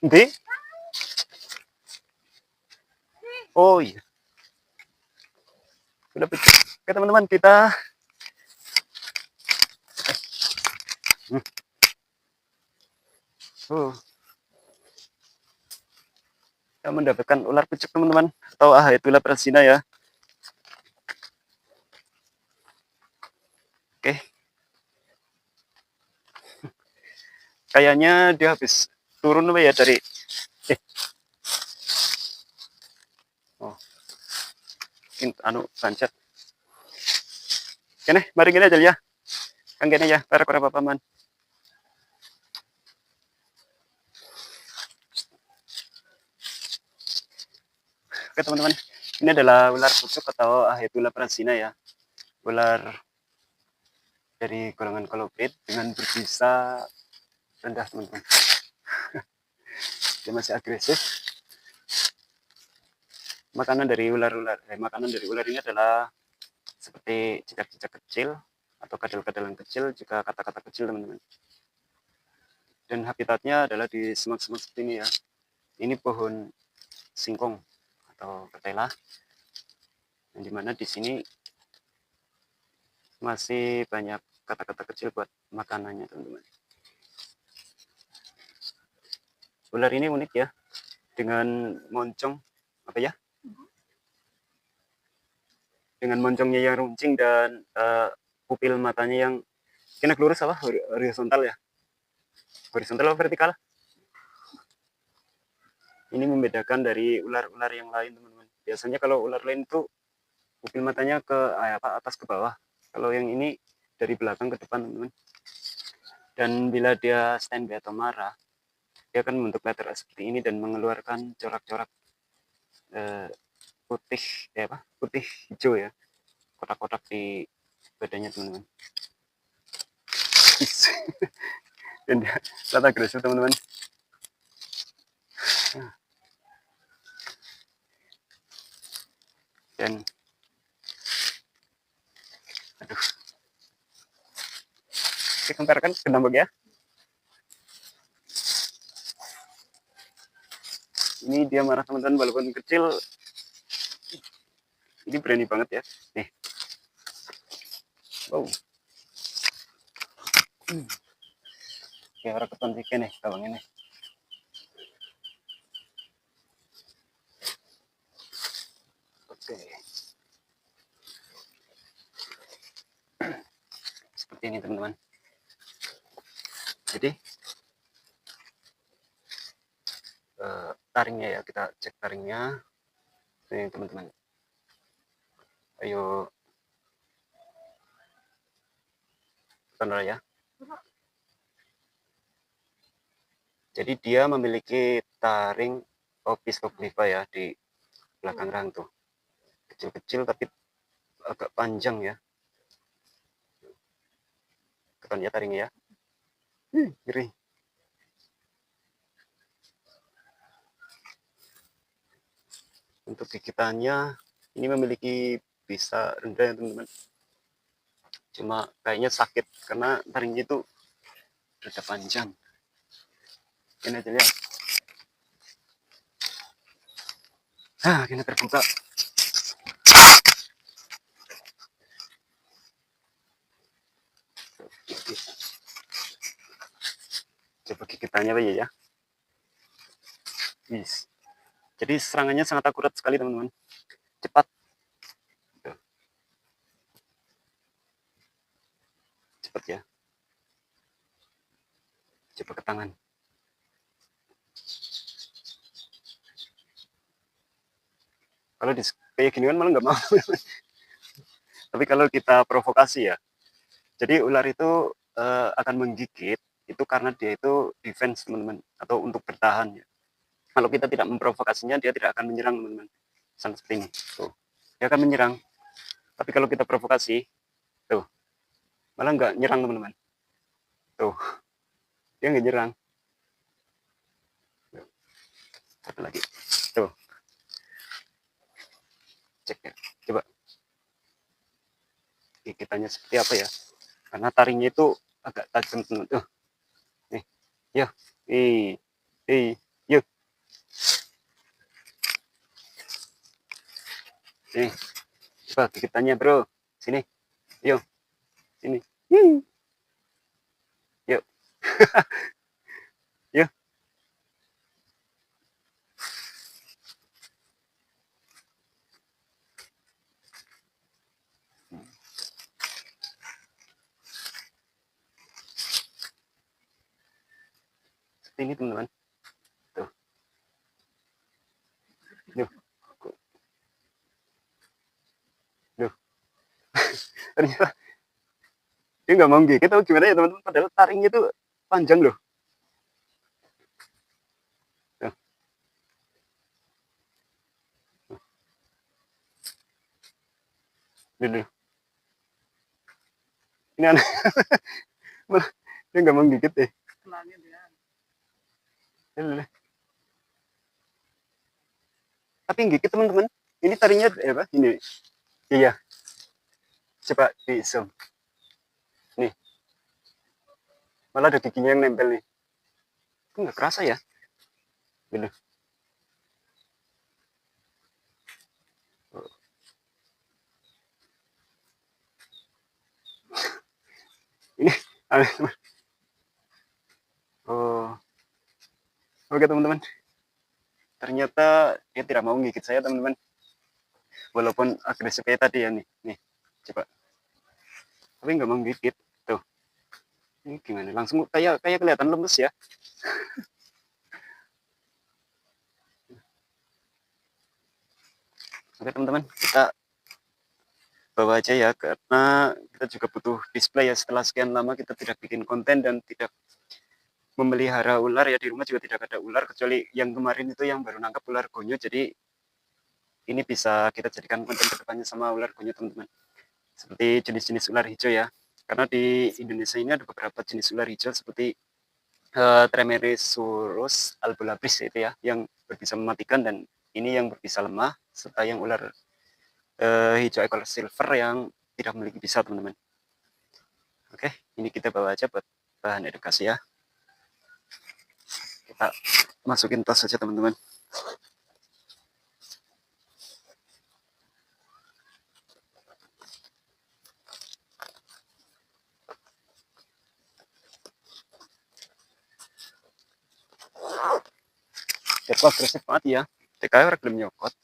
Hindi? Oh iya. Udah pecah. Oke teman-teman, kita hmm, oh, kita mendapatkan ular pucuk teman-teman, atau Haetula prasina ya. Oke, kayaknya dia habis turun ya dari eh oh anu sancet. Kene, mari gini aja ya. Kan gini ya, para apa paman. Oke teman-teman, ini adalah ular pucuk atau Haetula prasina ya. Ular dari golongan kolobrid dengan berbisa rendah teman-teman. Dia masih agresif. Makanan dari ular ini adalah seperti cicak-cicak kecil atau kadal-kadalan kecil, juga kata-kata kecil teman-teman. Dan habitatnya adalah di semak-semak seperti ini ya. Ini pohon singkong atau ketela, yang dimana di sini masih banyak kata-kata kecil buat makanannya teman-teman. Ular ini unik ya, dengan moncong apa ya? Dengan moncongnya yang runcing dan pupil matanya yang kena lurus apa? Horizontal ya? Horizontal atau vertikal? Ini membedakan dari ular-ular yang lain teman-teman. Biasanya kalau ular lain itu pupil matanya ke atas ke bawah. Kalau yang ini dari belakang ke depan teman-teman. Dan bila dia standby atau marah, dia akan membentuk letter seperti ini dan mengeluarkan corak-corak putih putih hijau ya, kotak-kotak di badannya teman-teman. Dan dia sangat agresif teman-teman. Dan aduh, kita kemparkan kenapa ya. Ini dia marah teman-teman, walaupun kecil ini berani banget ya. Nih, wow. Kayak orang ketontikan nih bawang ini. Oke, seperti ini teman-teman. Jadi taringnya ya, kita cek taringnya. Ini teman-teman, ayo tonton ya. Jadi dia memiliki taring opis obliqua ya di belakang rahang tuh, kecil-kecil tapi agak panjang ya. Keton ya taringnya ya. Ngeri. Untuk gigitannya ini memiliki bisa rendah ya teman-teman. Cuma kayaknya sakit karena taringnya itu rada panjang. Ini aja lihat. Ini terbuka. Coba gigitannya apa ya. Yes. Jadi serangannya sangat akurat sekali teman-teman. Cepat. Cepat ya. Coba ke tangan. Kalau di kayak gini kan malah nggak mau. Tapi kalau kita provokasi ya. Jadi ular itu akan menggigit itu karena dia itu defense teman-teman, atau untuk bertahan ya. Kalau kita tidak memprovokasinya, dia tidak akan menyerang teman-teman. Sama seperti ini. Tuh. Dia akan menyerang. Tapi kalau kita provokasi, tuh, malah nggak nyerang teman-teman. Tuh, dia nggak nyerang. Tuh. Satu lagi. Tuh, cek ya. Coba gigitannya seperti apa ya. Karena taringnya itu agak tajam teman-teman. Tuh, nih, yo, yo, Sini, coba gigitannya bro. Sini, yuk, sini. Yuk, yuk, yuk. Seperti ini teman-teman. Tuh, duh, duh. Ternyata dia nggak mau gigit atau gimana ya teman-teman. Padahal taringnya itu panjang loh. Tuh, duh, duh. Ini aneh. Malah dia nggak mau gigit deh. Duh, duh, duh. Tapi yang gigit teman-teman. Ini taringnya apa? Ini. Iya. Coba di zoom. Nih, malah ada giginya yang nempel nih. Itu nggak kerasa ya. Gitu. Ini aneh teman. Oh, oke teman-teman. Ternyata dia tidak mau gigit saya teman-teman. Walaupun agresif kayak tadi ya nih. Nih, coba. Tapi nggak mau gigit. Tuh, ini gimana? Langsung kayak kelihatan lemes ya. Oke teman-teman, kita bawa aja ya, karena kita juga butuh display ya. Setelah sekian lama kita tidak bikin konten dan tidak memelihara ular ya, di rumah juga tidak ada ular kecuali yang kemarin itu yang baru nangkap ular gonyo. Jadi ini bisa kita jadikan konten kedepannya sama ular gonyo teman-teman. Seperti jenis-jenis ular hijau ya, karena di Indonesia ini ada beberapa jenis ular hijau seperti Trimeresurus albolabris itu ya, yang berbisa mematikan, dan ini yang berbisa lemah, serta yang ular hijau ekor silver yang tidak memiliki bisa teman-teman. Oke, ini kita bawa aja buat bahan edukasi ya. Kita masukin tas saja teman-teman. Jadwal agresif banget ya. TKW orang belum nyokot.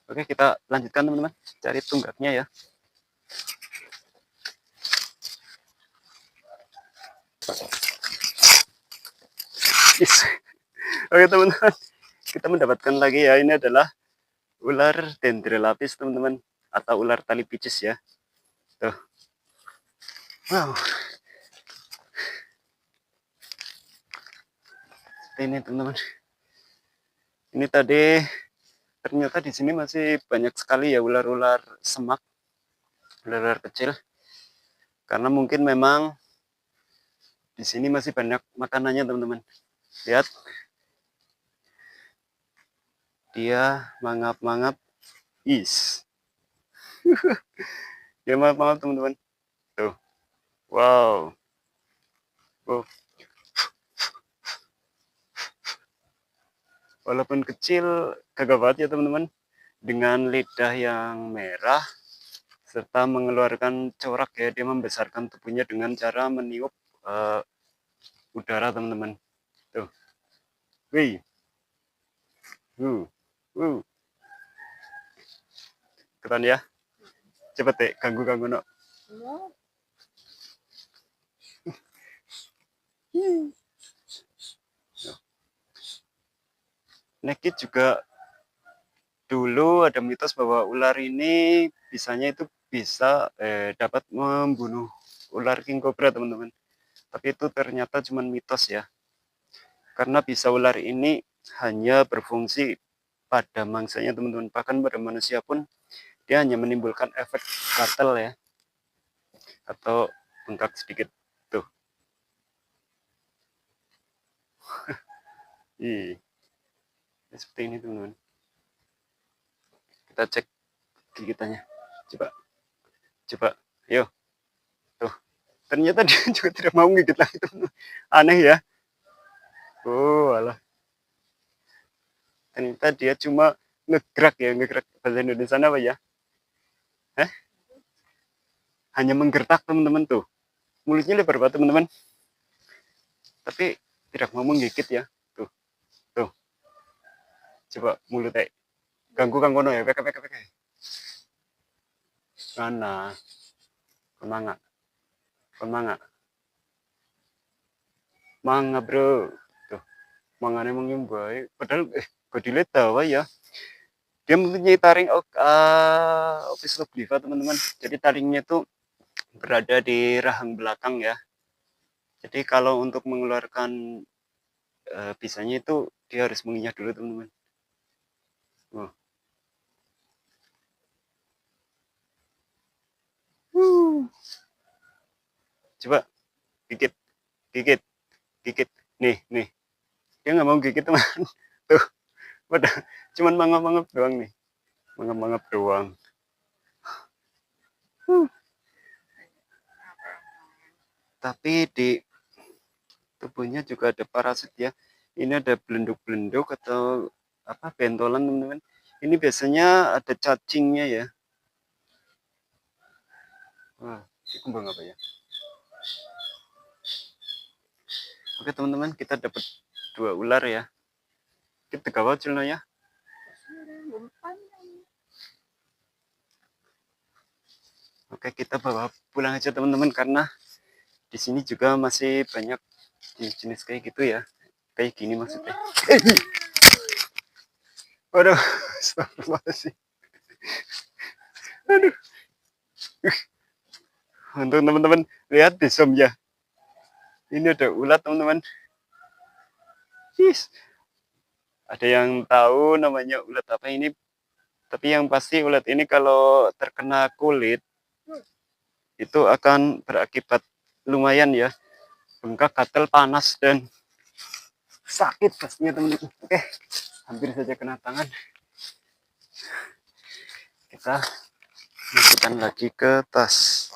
Oke, kita lanjutkan teman-teman. Cari tunggaknya ya. Yes. Oke teman-teman, kita mendapatkan lagi ya. Ini adalah ular dendrolapis teman-teman, atau ular tali picis ya. Tuh. Wow. Ini teman-teman. Ini tadi ternyata di sini masih banyak sekali ya ular-ular semak, ular-ular kecil. Karena mungkin memang di sini masih banyak makanannya teman-teman. Lihat, dia mangap-mangap. Is. Dia mangap-mangap teman-teman. Tuh. Wow. Oh. Walaupun kecil, gagah banget ya teman-teman. Dengan lidah yang merah serta mengeluarkan corak ya, dia membesarkan tubuhnya dengan cara meniup udara teman-teman. Tuh. Wih. Keren ya. Cepet deh, ganggu-ganggu no. Nekit juga dulu ada mitos bahwa ular ini bisanya itu bisa dapat membunuh ular king cobra teman-teman. Tapi itu ternyata cuma mitos ya. Karena bisa ular ini hanya berfungsi pada mangsanya teman-teman. Bahkan pada manusia pun dia hanya menimbulkan efek gatal ya, atau bengkak sedikit tuh. Ih, seperti ini teman-teman. Kita cek gigitannya. Coba, yuk. Tuh, ternyata dia juga tidak mau gigit lagi teman-teman. Aneh ya. Oh, alah. Ternyata dia cuma ngegerak ya, ngegerak bahasa Indonesia apa ya? Hah? Hanya menggertak teman-teman tuh. Mulutnya lebar banget teman-teman. Tapi tidak mau menggigit ya. Tuh, tuh. Coba mulutnya. Ganggu ganggu no ya. Peke. Mana? Kemanga. Kemanga. Manga bro. Tuh. Mangane mungkin baik. Padahal kok dilihat tahu ya. Dia mempunyai taring Opis Lobdiva teman-teman. Jadi taringnya itu berada di rahang belakang ya. Jadi kalau untuk mengeluarkan pisahnya itu dia harus menginyah dulu teman-teman. Oh. Coba gigit, gigit, gigit. Nih. Dia nggak mau gigit teman. Tuh, pada cuman mangap-mangap doang nih. Mangap-mangap doang. Tapi di tubuhnya juga ada parasit ya. Ini ada belenduk-belenduk atau apa bentolan teman-teman. Ini biasanya ada cacingnya ya. Wah, ini kembang apa ya? Oke teman-teman, kita dapat 2 ular ya. Kita gawat ya. Oke, kita bawa pulang aja teman-teman karena di sini juga masih banyak jenis kayak gitu ya. Kayak gini maksudnya. Waduh, astagfirullahaladzim. Aduh. Untuk teman-teman lihat di zoom ya. Ini ada ulat teman-teman. Ada yang tahu namanya ulat apa ini? Tapi yang pasti ulat ini kalau terkena kulit itu akan berakibat lumayan ya. Bengkak, gatal, panas dan sakit pastinya teman-teman. Oke, hampir saja kena tangan. Kita masukkan lagi ke tas.